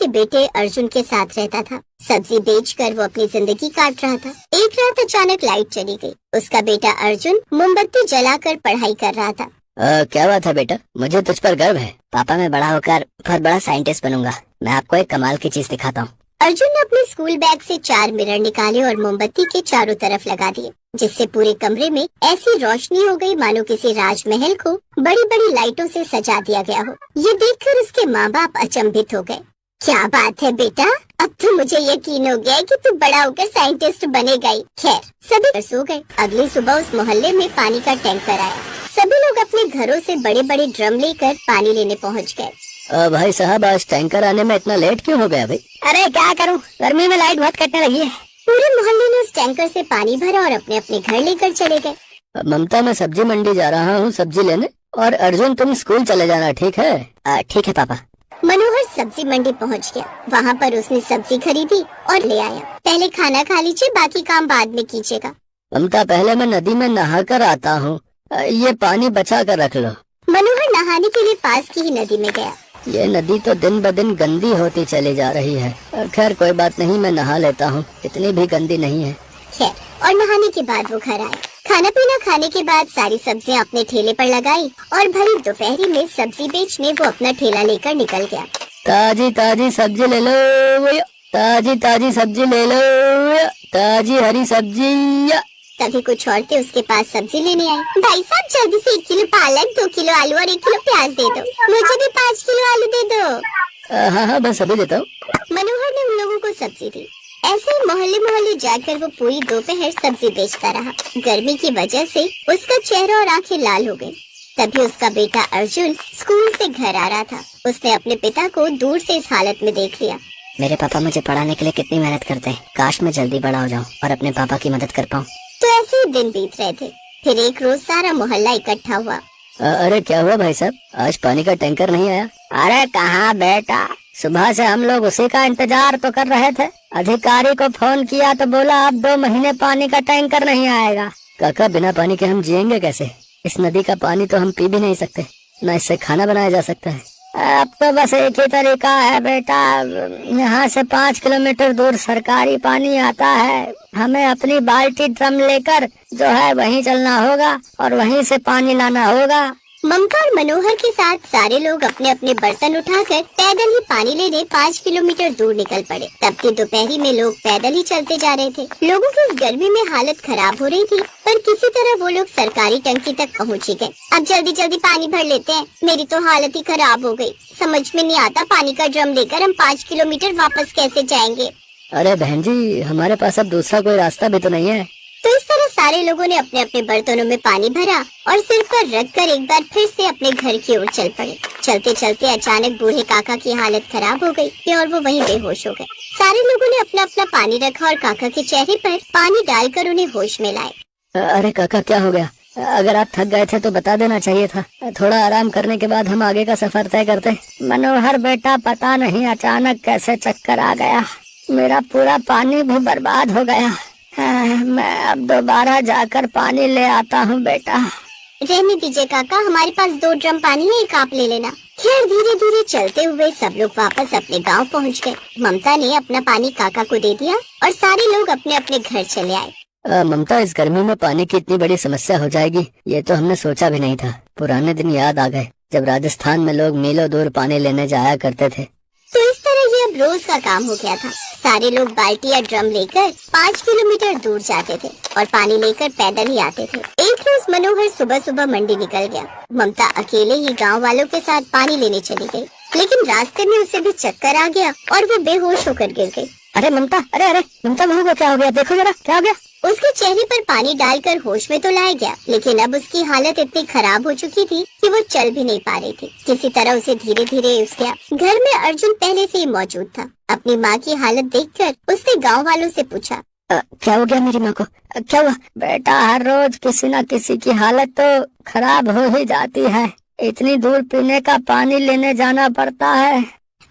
के बेटे अर्जुन के साथ रहता था। सब्जी बेचकर वो अपनी जिंदगी काट रहा था। एक रात अचानक लाइट चली गई। उसका बेटा अर्जुन मोमबत्ती जलाकर पढ़ाई कर रहा था। क्या बात है बेटा, मुझे तुझ पर गर्व है। पापा मैं बड़ा होकर बहुत बड़ा साइंटिस्ट बनूंगा। मैं आपको एक कमाल की चीज दिखाता हूँ। अर्जुन ने अपने स्कूल बैग से 4 मिरर निकाले और मोमबत्ती के चारों तरफ लगा दिए, जिससे पूरे कमरे में ऐसी रोशनी हो गई मानो किसी राजमहल को बड़ी बड़ी लाइटों से सजा दिया गया हो। ये देखकर उसके माँ बाप अचंभित हो गए। क्या बात है बेटा, अब तो मुझे यकीन हो गया कि तू बड़ा होकर साइंटिस्ट बनेगा ही। खैर सभी सो गए। अगली सुबह उस मोहल्ले में पानी का टैंकर आया। सभी लोग अपने घरों से बड़े बड़े ड्रम लेकर पानी लेने पहुँच गए। भाई साहब, आज टैंकर आने में इतना लेट क्यों हो गया भाई? अरे क्या करूं, गर्मी में लाइट बहुत कटने लगी है। पूरे मोहल्ले ने उस टैंकर से पानी भरा और अपने अपने घर लेकर चले गए। ममता, मैं सब्जी मंडी जा रहा हूँ सब्जी लेने, और अर्जुन तुम स्कूल चले जाना, ठीक है? ठीक है पापा। मनोहर सब्जी मंडी पहुँच गया। वहाँ पर उसने सब्जी खरीदी और ले आया। पहले खाना खा लीजिए, बाकी काम बाद में कीजिएगा। ममता, पहले मैं नदी में नहा कर आता हूँ, ये पानी बचा कर रख लो। मनोहर नहाने के लिए पास की ही नदी में गया। ये नदी तो दिन ब दिन गंदी होती चली जा रही है। खैर कोई बात नहीं, मैं नहा लेता हूँ, इतनी भी गंदी नहीं है। खैर, और नहाने के बाद वो घर आए। खाना पीना खाने के बाद सारी सब्जियां अपने ठेले पर लगाई और भरी दोपहरी में सब्जी बेचने वो अपना ठेला लेकर निकल गया। ताजी ताजी सब्जी ले लो, ताजी ताजी सब्जी ले लो, ताजी हरी सब्जी। तभी कुछ औरतें उसके पास सब्जी लेने आई। भाई साहब, जल्दी से 1 किलो पालक, 2 किलो आलू और 1 किलो प्याज दे दो। मुझे भी 5 किलो आलू दे दो। हाँ बस अभी देता हूँ। मनोहर ने उन लोगों को सब्जी दी। ऐसे ही मोहल्ले मोहल्ले जाकर वो पूरी दोपहर सब्जी बेचता रहा। गर्मी की वजह से उसका चेहरा और आंखें लाल हो गई। तभी उसका बेटा अर्जुन स्कूल से घर आ रहा था। उसने अपने पिता को दूर से इस हालत में देख लिया। मेरे पापा मुझे पढ़ाने के लिए कितनी मेहनत करते हैं, काश मैं जल्दी बड़ा हो जाऊँ और अपने पापा की मदद कर पाऊँ। तो ऐसे ही दिन बीत रहे थे। फिर एक रोज सारा मोहल्ला इकट्ठा हुआ। अरे क्या हुआ भाई साहब, आज पानी का टैंकर नहीं आया? अरे कहाँ बेटा, सुबह से हम लोग उसी का इंतजार तो कर रहे थे। अधिकारी को फोन किया तो बोला अब 2 महीने पानी का टैंकर नहीं आएगा। काका, बिना पानी के हम जिएंगे कैसे? इस नदी का पानी तो हम पी भी नहीं सकते, न इससे खाना बनाया जा सकता है। अब तो बस एक ही तरीका है बेटा, यहाँ से 5 किलोमीटर दूर सरकारी पानी आता है। हमें अपनी बाल्टी ड्रम लेकर जो है वहीं चलना होगा और वहीं से पानी लाना होगा। ममता और मनोहर के साथ सारे लोग अपने अपने बर्तन उठाकर पैदल ही पानी लेने 5 किलोमीटर दूर निकल पड़े। तब दोपहरी में लोग पैदल ही चलते जा रहे थे। लोगों की इस गर्मी में हालत खराब हो रही थी, पर किसी तरह वो लोग सरकारी टंकी तक पहुँच ही गए। अब जल्दी जल्दी पानी भर लेते हैं, मेरी तो हालत ही खराब हो गई। समझ में नहीं आता पानी का ड्रम लेकर हम 5 किलोमीटर वापस कैसे जाएंगे। अरे बहन जी, हमारे पास अब दूसरा कोई रास्ता भी तो नहीं है। तो इस तरह सारे लोगों ने अपने अपने बर्तनों में पानी भरा और सिर पर रखकर एक बार फिर से अपने घर की ओर चल पड़े। चलते चलते अचानक बूढ़े काका की हालत खराब हो गई और वो वहीं बेहोश हो गए। सारे लोगों ने अपना अपना पानी रखा और काका के चेहरे पर पानी डालकर उन्हें होश में लाए। अरे काका, क्या हो गया? अगर आप थक गए थे तो बता देना चाहिए था, थोड़ा आराम करने के बाद हम आगे का सफर तय करते। मनोहर बेटा, पता नहीं अचानक कैसे चक्कर आ गया, मेरा पूरा पानी भी बर्बाद हो गया। मैं अब दोबारा जाकर पानी ले आता हूँ बेटा। रहने दीजिए काका, हमारे पास 2 ड्रम पानी है, एक आप ले लेना। खैर धीरे धीरे चलते हुए सब लोग वापस अपने गांव पहुंच गए। ममता ने अपना पानी काका को दे दिया और सारे लोग अपने अपने घर चले आए। ममता, इस गर्मी में पानी की इतनी बड़ी समस्या हो जाएगी ये तो हमने सोचा भी नहीं था। पुराने दिन याद आ गए जब राजस्थान में लोग मीलों दूर पानी लेने जाया करते थे। तो इस तरह ये अब रोज का काम हो गया था। सारे लोग बाल्टी या ड्रम लेकर 5 किलोमीटर दूर जाते थे और पानी लेकर पैदल ही आते थे। एक रोज मनोहर सुबह सुबह मंडी निकल गया। ममता अकेले ही गांव वालों के साथ पानी लेने चली गई, लेकिन रास्ते में उसे भी चक्कर आ गया और वो बेहोश होकर गिर गई। अरे ममता, अरे ममता, बहू को क्या हो गया? देखो जरा, क्या हो गया? उसके चेहरे पर पानी डालकर होश में तो लाया गया, लेकिन अब उसकी हालत इतनी खराब हो चुकी थी कि वो चल भी नहीं पा रही थी। किसी तरह उसे धीरे धीरे उठ गया। घर में अर्जुन पहले से ही मौजूद था। अपनी माँ की हालत देखकर उसने गांव वालों से पूछा, क्या हो गया मेरी माँ को? क्या हुआ? बेटा, हर रोज किसी न किसी की हालत तो खराब हो ही जाती है। इतनी दूर पीने का पानी लेने जाना पड़ता है।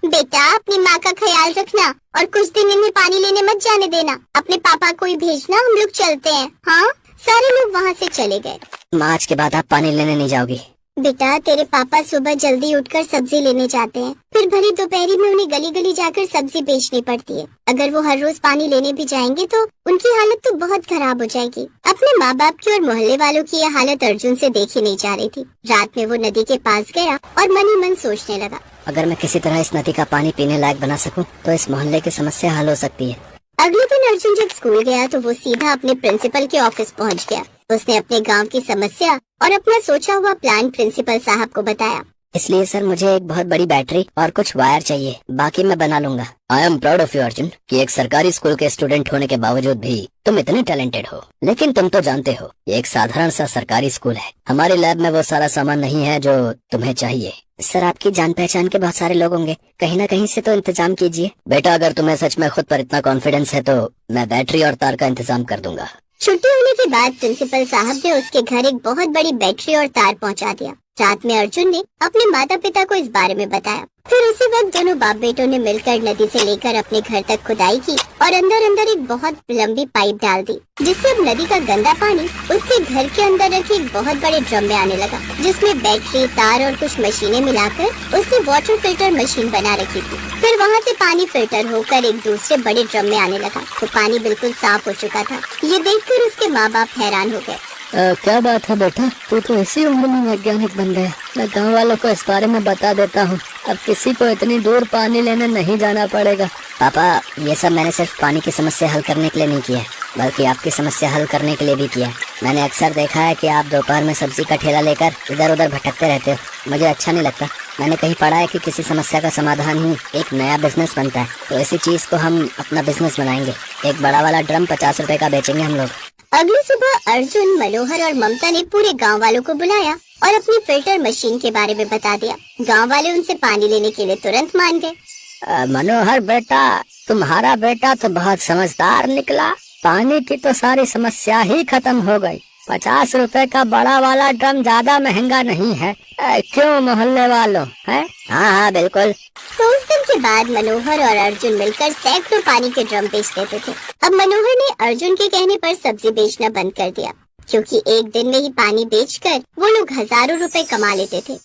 बेटा, अपनी माँ का ख्याल रखना और कुछ दिन इन्हें पानी लेने मत जाने देना। अपने पापा को ही भेजना, हम लोग चलते हैं। हाँ, सारे लोग वहाँ से चले गए। माँ, आज के बाद आप पानी लेने नहीं जाओगी। बेटा, तेरे पापा सुबह जल्दी उठकर सब्जी लेने जाते हैं, फिर भरी दोपहरी में उन्हें गली गली जाकर सब्जी बेचनी पड़ती है। अगर वो हर रोज पानी लेने भी जाएंगे तो उनकी हालत तो बहुत खराब हो जाएगी। अपने माँ बाप की और मोहल्ले वालों की यह हालत अर्जुन से देखी नहीं जा रही थी। रात में वो नदी के पास गया और मन ही मन सोचने लगा, अगर मैं किसी तरह इस नदी का पानी पीने लायक बना सकूं, तो इस मोहल्ले की समस्या हल हो सकती है। अगले दिन अर्जुन जब स्कूल गया तो वो सीधा अपने प्रिंसिपल के ऑफिस पहुंच गया। उसने अपने गांव की समस्या और अपना सोचा हुआ प्लान प्रिंसिपल साहब को बताया। इसलिए सर, मुझे एक बहुत बड़ी बैटरी और कुछ वायर चाहिए, बाकी मैं बना लूंगा। I am proud of you Arjun, कि एक सरकारी स्कूल के स्टूडेंट होने के बावजूद भी तुम इतने टैलेंटेड हो। लेकिन तुम तो जानते हो, ये एक साधारण सा सरकारी स्कूल है। हमारे लैब में वो सारा सामान नहीं है जो तुम्हें चाहिए। सर, आपकी जान पहचान के बहुत सारे लोग होंगे, कहीं न कहीं से तो इंतजाम कीजिए। बेटा, अगर तुम्हें सच में खुद पर इतना कॉन्फिडेंस है तो मैं बैटरी और तार का इंतजाम कर दूंगा। छुट्टी होने के बाद प्रिंसिपल साहब ने उसके घर एक बहुत बड़ी बैटरी और तार पहुंचा दिया। रात में अर्जुन ने अपने माता पिता को इस बारे में बताया। फिर उसी वक्त दोनों बाप बेटों ने मिलकर नदी से लेकर अपने घर तक खुदाई की और अंदर अंदर एक बहुत लंबी पाइप डाल दी, जिससे अब नदी का गंदा पानी उसके घर के अंदर रखे एक बहुत बड़े ड्रम में आने लगा, जिसमें बैटरी, तार और कुछ मशीनें मिलाकर उसने वाटर फिल्टर मशीन बना रखी थी। फिर वहाँ से पानी फिल्टर होकर एक दूसरे बड़े ड्रम में आने लगा, तो पानी बिल्कुल साफ हो चुका था। ये देखकर उसके माँ बाप हैरान हो गए। क्या बात है बेटा, तू तो इसी उम्र में वैज्ञानिक बन गया। मैं गाँव वालों को इस बारे में बता देता हूँ, अब किसी को इतनी दूर पानी लेने नहीं जाना पड़ेगा। पापा, ये सब मैंने सिर्फ पानी की समस्या हल करने के लिए नहीं किया है, बल्कि आपकी समस्या हल करने के लिए भी किया है। मैंने अक्सर देखा है कि आप दोपहर में सब्जी का ठेला लेकर इधर उधर भटकते रहते हो, मुझे अच्छा नहीं लगता। मैंने कहीं पढ़ा है कि किसी समस्या का समाधान ही एक नया बिजनेस बनता है, तो इसी चीज को हम अपना बिजनेस बनाएंगे। एक बड़ा वाला ड्रम 50 रुपए का बेचेंगे हम लोग। अगली सुबह अर्जुन, मनोहर और ममता ने पूरे गांव वालों को बुलाया और अपनी फिल्टर मशीन के बारे में बता दिया। गांव वाले उनसे पानी लेने के लिए तुरंत मान गए। मनोहर बेटा, तुम्हारा बेटा तो बहुत समझदार निकला। पानी की तो सारी समस्या ही खत्म हो गई। 50 रुपए का बड़ा वाला ड्रम ज्यादा महंगा नहीं है, क्यों मोहल्ले वालों? है हाँ, बिल्कुल। तो उस दिन के बाद मनोहर और अर्जुन मिलकर सैकड़ों पानी के ड्रम बेच देते थे। अब मनोहर ने अर्जुन के कहने पर सब्जी बेचना बंद कर दिया, क्योंकि एक दिन में ही पानी बेचकर वो लोग हजारों रुपए कमा लेते थे।